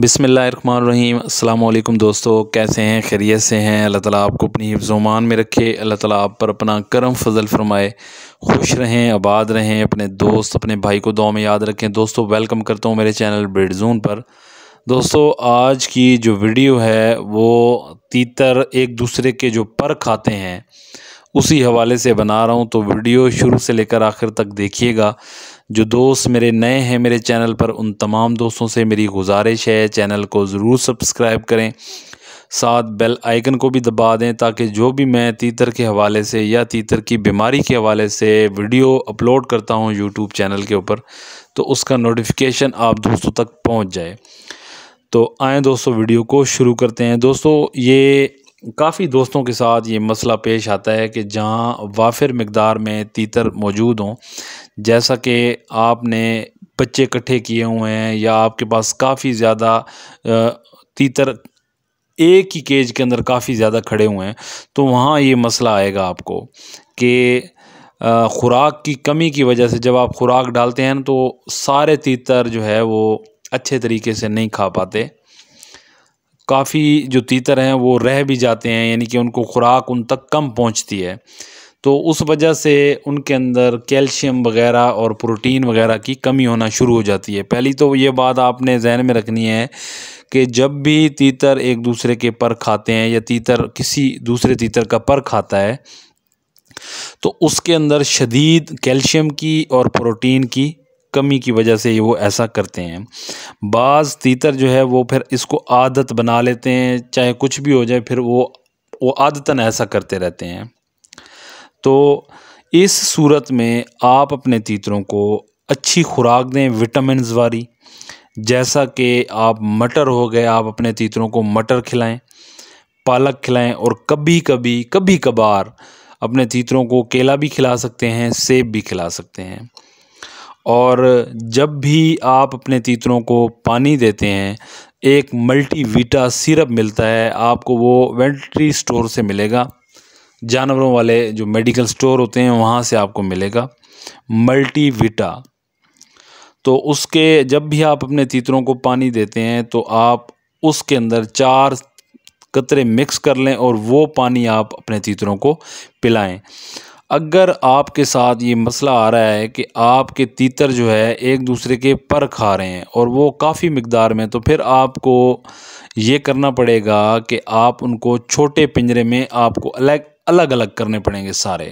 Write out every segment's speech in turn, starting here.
बिस्मिल्लाहिर्रहमानिर्रहीम। अस्सलाम वालेकुम दोस्तों, कैसे हैं? खैरियत से हैं? अल्लाह ताला आपको अपनी हिफ्ज़-ओ-मान में रखे। अल्लाह ताला आप पर अपना करम फजल फरमाए। खुश रहें, आबाद रहें, अपने दोस्त अपने भाई को दुआ में याद रखें। दोस्तों, वेलकम करता हूँ मेरे चैनल ब्रीड ज़ोन पर। दोस्तों, आज की जो वीडियो है वो तीतर एक दूसरे के जो पर खाते हैं उसी हवाले से बना रहा हूँ, तो वीडियो शुरू से लेकर आखिर तक देखिएगा। जो दोस्त मेरे नए हैं मेरे चैनल पर, उन तमाम दोस्तों से मेरी गुजारिश है चैनल को ज़रूर सब्सक्राइब करें, साथ बेल आइकन को भी दबा दें ताकि जो भी मैं तीतर के हवाले से या तीतर की बीमारी के हवाले से वीडियो अपलोड करता हूँ यूट्यूब चैनल के ऊपर, तो उसका नोटिफिकेशन आप दोस्तों तक पहुँच जाए। तो आएँ दोस्तों, वीडियो को शुरू करते हैं। दोस्तों, ये काफ़ी दोस्तों के साथ ये मसला पेश आता है कि जहाँ वाफिर मिक़दार में तीतर मौजूद हों, जैसा कि आपने बच्चे इकट्ठे किए हुए हैं या आपके पास काफ़ी ज़्यादा तीतर एक ही केज के अंदर काफ़ी ज़्यादा खड़े हुए हैं, तो वहाँ ये मसला आएगा आपको कि ख़ुराक की कमी की वजह से जब आप ख़ुराक डालते हैं ना, तो सारे तीतर जो है वो अच्छे तरीके से नहीं खा पाते। काफ़ी जो तीतर हैं वो रह भी जाते हैं, यानी कि उनको ख़ुराक उन तक कम पहुंचती है, तो उस वजह से उनके अंदर कैल्शियम वग़ैरह और प्रोटीन वग़ैरह की कमी होना शुरू हो जाती है। पहली तो ये बात आपने ज़हन में रखनी है कि जब भी तीतर एक दूसरे के पर खाते हैं या तीतर किसी दूसरे तीतर का पर खाता है, तो उसके अंदर शदीद कैल्शियम की और प्रोटीन की कमी की वजह से ये वो ऐसा करते हैं। बाज़ तीतर जो है वो फिर इसको आदत बना लेते हैं, चाहे कुछ भी हो जाए फिर वो आदतन ऐसा करते रहते हैं। तो इस सूरत में आप अपने तीतरों को अच्छी खुराक दें, विटामिन्स वाली, जैसा कि आप मटर हो गए, आप अपने तीतरों को मटर खिलाएं, पालक खिलाएं, और कभी कभार अपने तीतरों को केला भी खिला सकते हैं, सेब भी खिला सकते हैं। और जब भी आप अपने तीतरों को पानी देते हैं, एक मल्टीवीटा सिरप मिलता है आपको, वो वेटरनरी स्टोर से मिलेगा, जानवरों वाले जो मेडिकल स्टोर होते हैं वहाँ से आपको मिलेगा मल्टीवीटा। तो उसके जब भी आप अपने तीतरों को पानी देते हैं तो आप उसके अंदर 4 कतरे मिक्स कर लें और वो पानी आप अपने तीतरों को पिलाएं। अगर आपके साथ ये मसला आ रहा है कि आपके तीतर जो है एक दूसरे के पर खा रहे हैं और वो काफ़ी मिक़दार में, तो फिर आपको ये करना पड़ेगा कि आप उनको छोटे पिंजरे में आपको अलग अलग करने पड़ेंगे सारे।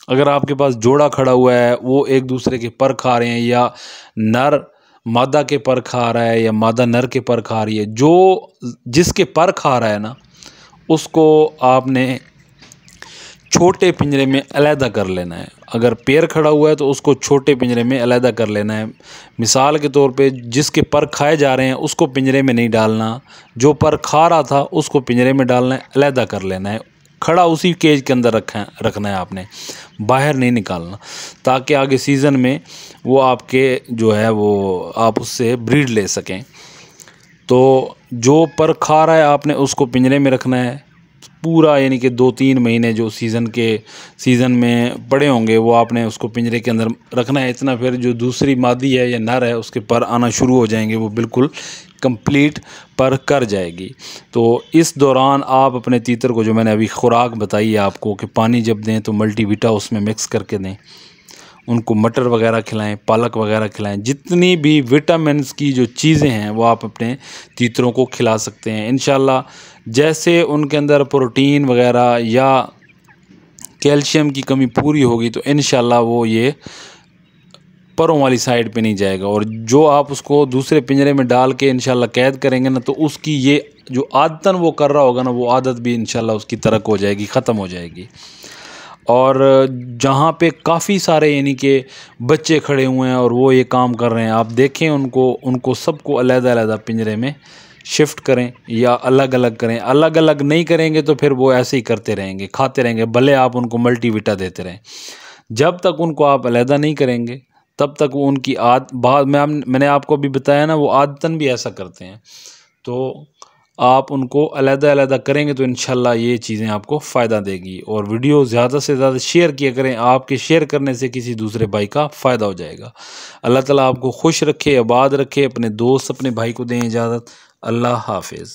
अगर आपके पास जोड़ा खड़ा हुआ है, वो एक दूसरे के पर खा रहे हैं, या नर मादा के पर खा रहा है या मादा नर के पर खा रही है, जो जिसके पर खा रहा है ना, उसको आपने छोटे पिंजरे में अलहदा कर लेना है। अगर पेड़ खड़ा हुआ है तो उसको छोटे पिंजरे में अलहदा कर लेना है। मिसाल के तौर पे जिसके पर खाए जा रहे हैं उसको पिंजरे में नहीं डालना, जो पर खा रहा था उसको पिंजरे में डालना है, अलहदा कर लेना है, खड़ा उसी केज के अंदर रखना है आपने, बाहर नहीं निकालना, ताकि आगे सीज़न में वो आपके जो है वो आप उससे ब्रीड ले सकें। तो जो पर खा रहा है आपने उसको पिंजरे में रखना है पूरा, यानी कि 2-3 महीने जो सीज़न में पड़े होंगे वो आपने उसको पिंजरे के अंदर रखना है। इतना फिर जो दूसरी मादी है या नर है उसके पर आना शुरू हो जाएंगे, वो बिल्कुल कंप्लीट पर कर जाएगी। तो इस दौरान आप अपने तीतर को, जो मैंने अभी खुराक बताई है आपको कि पानी जब दें तो मल्टीवीटा उसमें मिक्स करके दें, उनको मटर वगैरह खिलाएं, पालक वगैरह खिलाएं, जितनी भी विटामिन्स की जो चीज़ें हैं वो आप अपने तीतरों को खिला सकते हैं इंशाल्लाह। जैसे उनके अंदर प्रोटीन वगैरह या कैल्शियम की कमी पूरी होगी तो इंशाल्लाह वो ये परों वाली साइड पे नहीं जाएगा, और जो आप उसको दूसरे पिंजरे में डाल के इंशाल्लाह कैद करेंगे ना, तो उसकी ये जो आदतन वो कर रहा होगा ना, वो आदत भी इंशाल्लाह उसकी तरक हो जाएगी, ख़त्म हो जाएगी। और जहाँ पे काफ़ी सारे यानी कि बच्चे खड़े हुए हैं और वो ये काम कर रहे हैं, आप देखें उनको सबको अलग-अलग पिंजरे में शिफ्ट करें या अलग अलग करें। अलग अलग नहीं करेंगे तो फिर वो ऐसे ही करते रहेंगे, खाते रहेंगे, भले आप उनको मल्टीवीटा देते रहें। जब तक उनको आप अलहदा नहीं करेंगे तब तक वो उनकी मैंने आपको अभी बताया ना, वो आदतन भी ऐसा करते हैं। तो आप उनको अलग-अलग करेंगे तो इंशाल्लाह ये चीज़ें आपको फ़ायदा देगी। और वीडियो ज़्यादा से ज़्यादा शेयर किया करें, आपके शेयर करने से किसी दूसरे भाई का फ़ायदा हो जाएगा। अल्लाह ताला आपको खुश रखे, आबाद रखे। अपने दोस्त अपने भाई को दें इजाज़त। अल्लाह हाफ़िज़।